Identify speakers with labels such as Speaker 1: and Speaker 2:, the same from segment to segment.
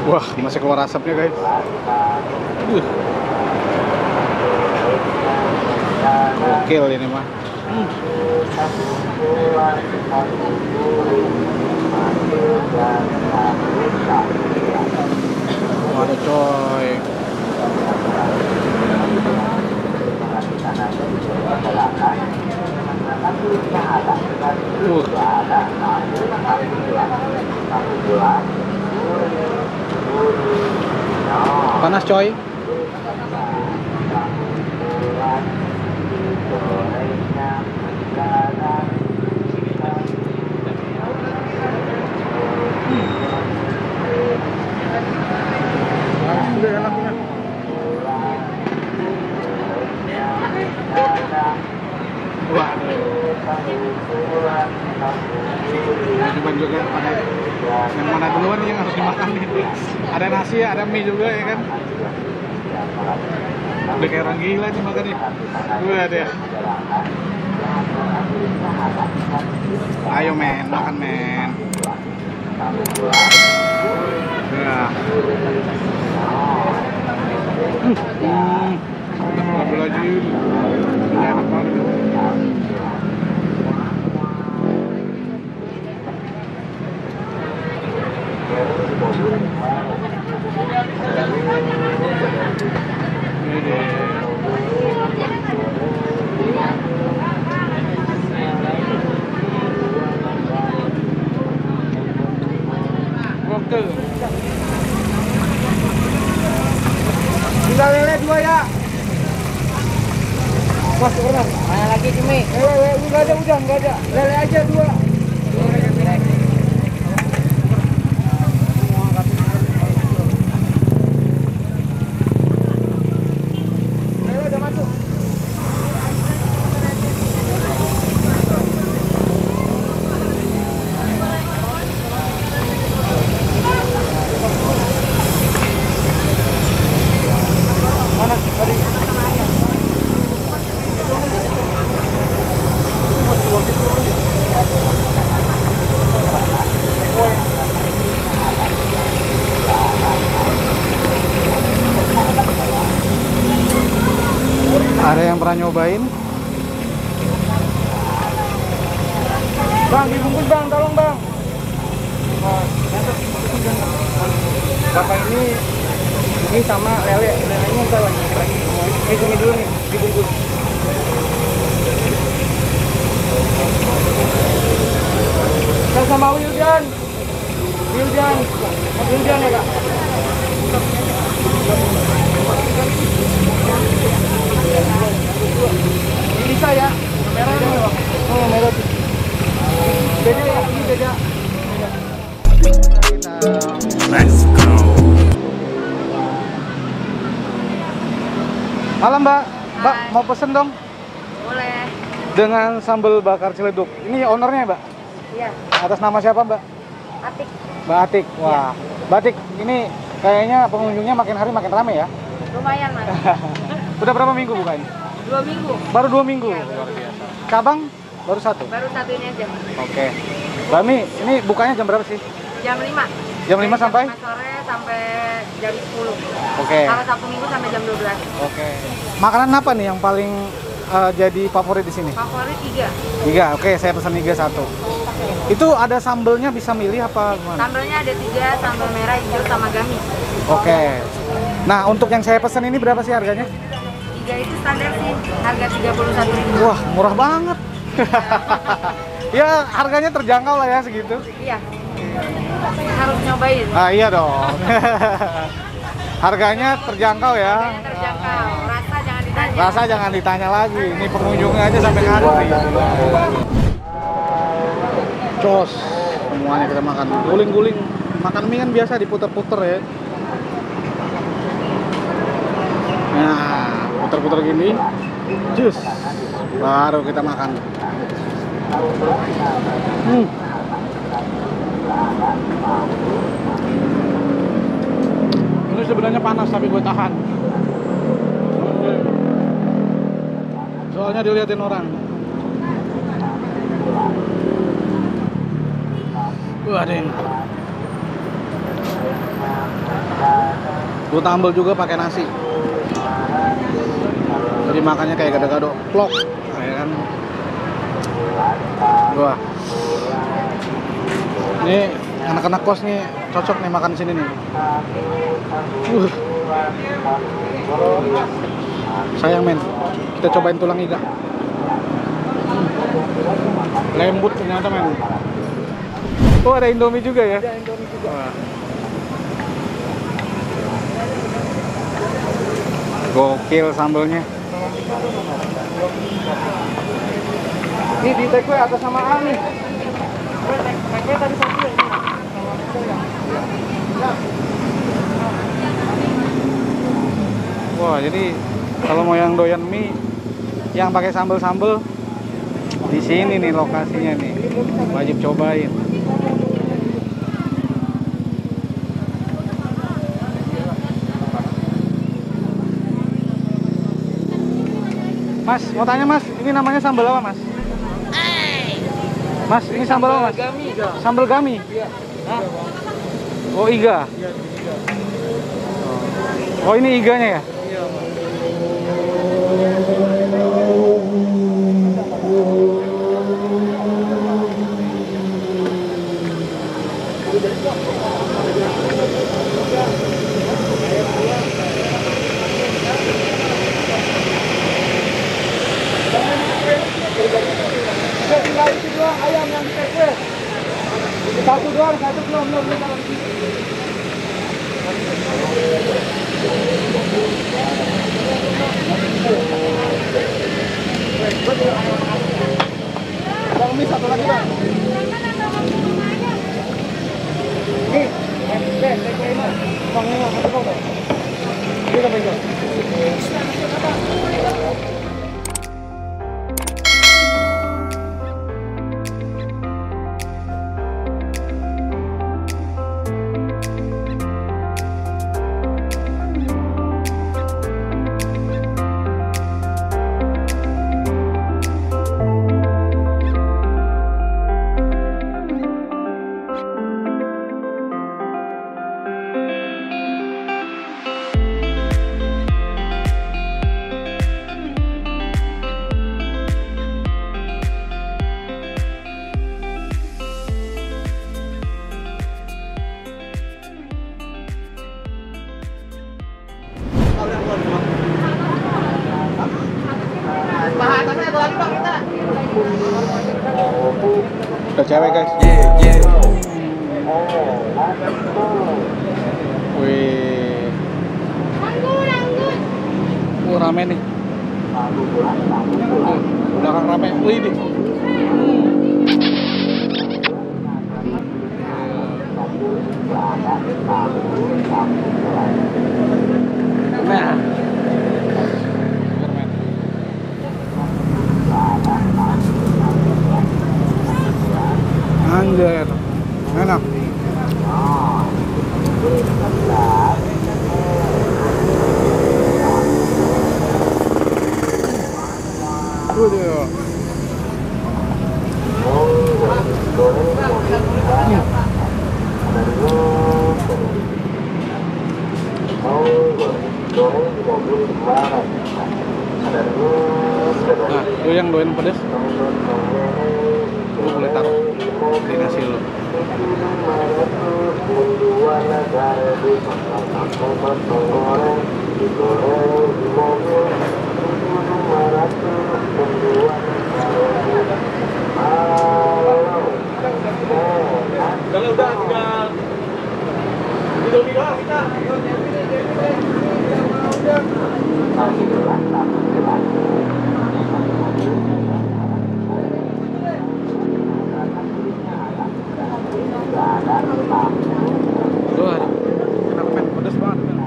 Speaker 1: Wah, masih keluar asapnya guys. Gokil ini mah. Waduh coy. Panas coy. Cuman juga pada yang mana duluan nih yang harus dimakan nih. Ada nasi, ada mie juga ya kan. Udah kayak orang gila nih makannya. Gue ada. Ayo men, makan men. Nah. Ambil lagi. Ini enak banget.
Speaker 2: Tinggal lele 2 ya. Mas pernah? Mana lagi cumi? Enggak ada, udah enggak ada. Lele aja 2.
Speaker 1: Ada yang pernah nyobain?
Speaker 2: Bang, dibungkus bang, tolong bang. Bapak ini sama lelenya entar lagi. Ini dulu nih, dibungkus. Dan sama Wildan ya kak. Ini bisa ya, merah nih. Oh merah. Beda ya, ini beda.
Speaker 3: Let's go.
Speaker 1: Halo Mbak, Mbak mau pesen dong?
Speaker 4: Boleh.
Speaker 1: Dengan sambal bakar ciledug. Ini ownernya Mbak?
Speaker 4: Iya.
Speaker 1: Atas nama siapa Mbak?
Speaker 4: Atik.
Speaker 1: Mbak Atik. Wah, Mbak Atik, ini kayaknya pengunjungnya makin hari makin rame ya?
Speaker 4: Lumayan mas.
Speaker 1: Udah berapa minggu buka ini?
Speaker 4: 2 minggu.
Speaker 1: Baru 2 minggu?
Speaker 4: Iya,
Speaker 1: Luar biasa. Cabang baru 1?
Speaker 4: Baru 1 ini aja.
Speaker 1: Oke. Mbak Mi, ini bukanya jam berapa sih?
Speaker 4: Jam 5.
Speaker 1: Jam 5 sampai?
Speaker 4: Jam 5 sore sampai jam 10.
Speaker 1: Oke.
Speaker 4: Kalau Sabtu Minggu sampai jam 12.
Speaker 1: Oke. Makanan apa nih yang paling jadi favorit di sini?
Speaker 4: Favorit 3.
Speaker 1: 3. Oke, saya pesan 3 1. Itu ada sambelnya bisa milih apa gimana?
Speaker 4: Sambelnya ada 3, sambal merah, hijau, sama gamis.
Speaker 1: Oke. Nah, untuk yang saya pesan ini berapa sih harganya?
Speaker 4: 3 itu standar sih, harga 31.000.
Speaker 1: Wah, murah banget. Ya, harganya terjangkau lah ya segitu.
Speaker 4: Iya. Harus nyobain.
Speaker 1: Ah, iya dong. Harganya terjangkau ya.
Speaker 4: Harganya terjangkau. Rasa jangan ditanya.
Speaker 1: Rasa jangan ditanya lagi. Ini pengunjungnya aja sampai ngantri. Cos, semuanya kita makan. Guling-guling. Makan mie kan biasa diputer-puter ya. Nah, puter-puter gini. Jus. Baru kita makan. Tapi sebenarnya panas, tapi gue tahan. Soalnya diliatin orang. Ding. Gue tambal juga pakai nasi. Jadi makannya kayak gado-gado, plok, ya kan? Wah. Ini anak-anak kos nih cocok nih makan di sini nih. Sayang men, kita cobain tulang iga. Lembut ternyata men. Oh ada Indomie juga ya?
Speaker 2: Ada Indomie juga.
Speaker 1: Wah. Gokil sambelnya.
Speaker 2: Ini di take away atas sama A nih. Take away tadi satu ya.
Speaker 1: Wah jadi kalau mau yang doyan mie yang pakai sambel-sambel di sini nih lokasinya nih, wajib cobain. Mas, mau tanya mas, ini namanya sambal apa mas? Mas, ini sambal apa mas?
Speaker 2: Gami.
Speaker 1: Sambal gami?
Speaker 2: Iya.
Speaker 1: Oh iga?
Speaker 2: Iya, iga.
Speaker 1: Oh ini iganya ya?
Speaker 2: Iya, Mas. Tinggal isi dua ayam yang di take away. Satu doang, satu belum taruh di sini. Bang mie satu lagi bang. Nih, take away mas. Bang ini satu bang. Ini apa itu?
Speaker 1: Udah cewek guys. Wih. Rame nih. Belakang rame. Wih nih. Nah. Anjir, enak. Udah. Nah, lu yang doyan pedas, lu boleh taruh di nasi lu.
Speaker 2: Udah tinggal Indomie doang kita.
Speaker 1: Wah, enak men, pedas banget men.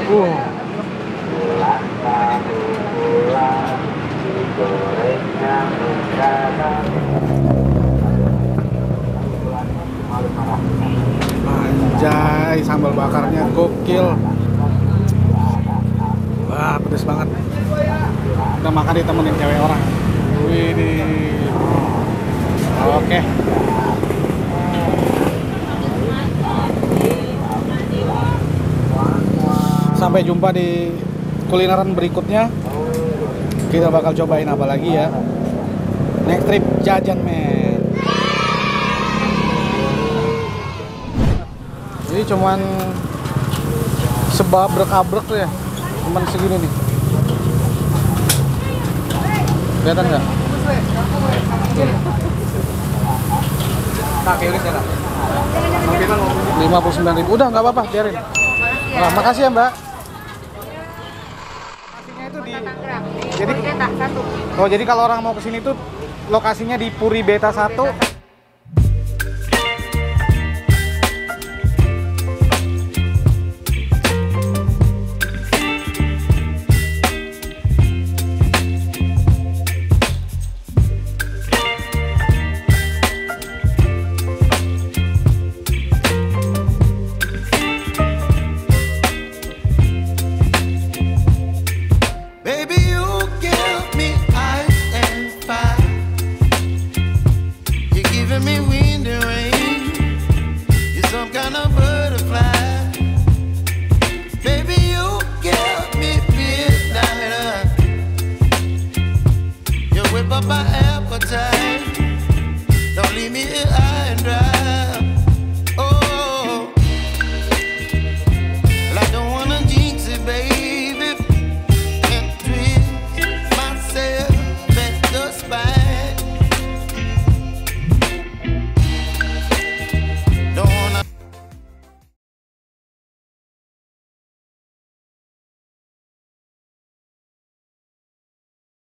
Speaker 1: Anjay, sambal bakarnya gokil. Wah, pedes banget. Kita makan ditemenin cewek orang. Widih. Oke. Sampai jumpa di kulineran berikutnya. Kita bakal cobain apa lagi ya. Next trip jajan men. Ini cuman sebabrek-abrek tuh ya. Cuman segini nih. Kelihatan nggak?
Speaker 2: Nah, kayak udah
Speaker 1: 59.000. Udah nggak apa-apa, biarin. Nah, makasih ya Mbak. Lokasinya itu di jadi
Speaker 4: Beta 1.
Speaker 1: oh jadi kalau orang mau kesini tuh lokasinya di Puri Beta 1.
Speaker 3: Baby, you give me ice and fire. You're giving me wind and rain. You're some kind of butterfly. Baby, you give me midnight. You whip up my appetite. Don't leave me here high and dry.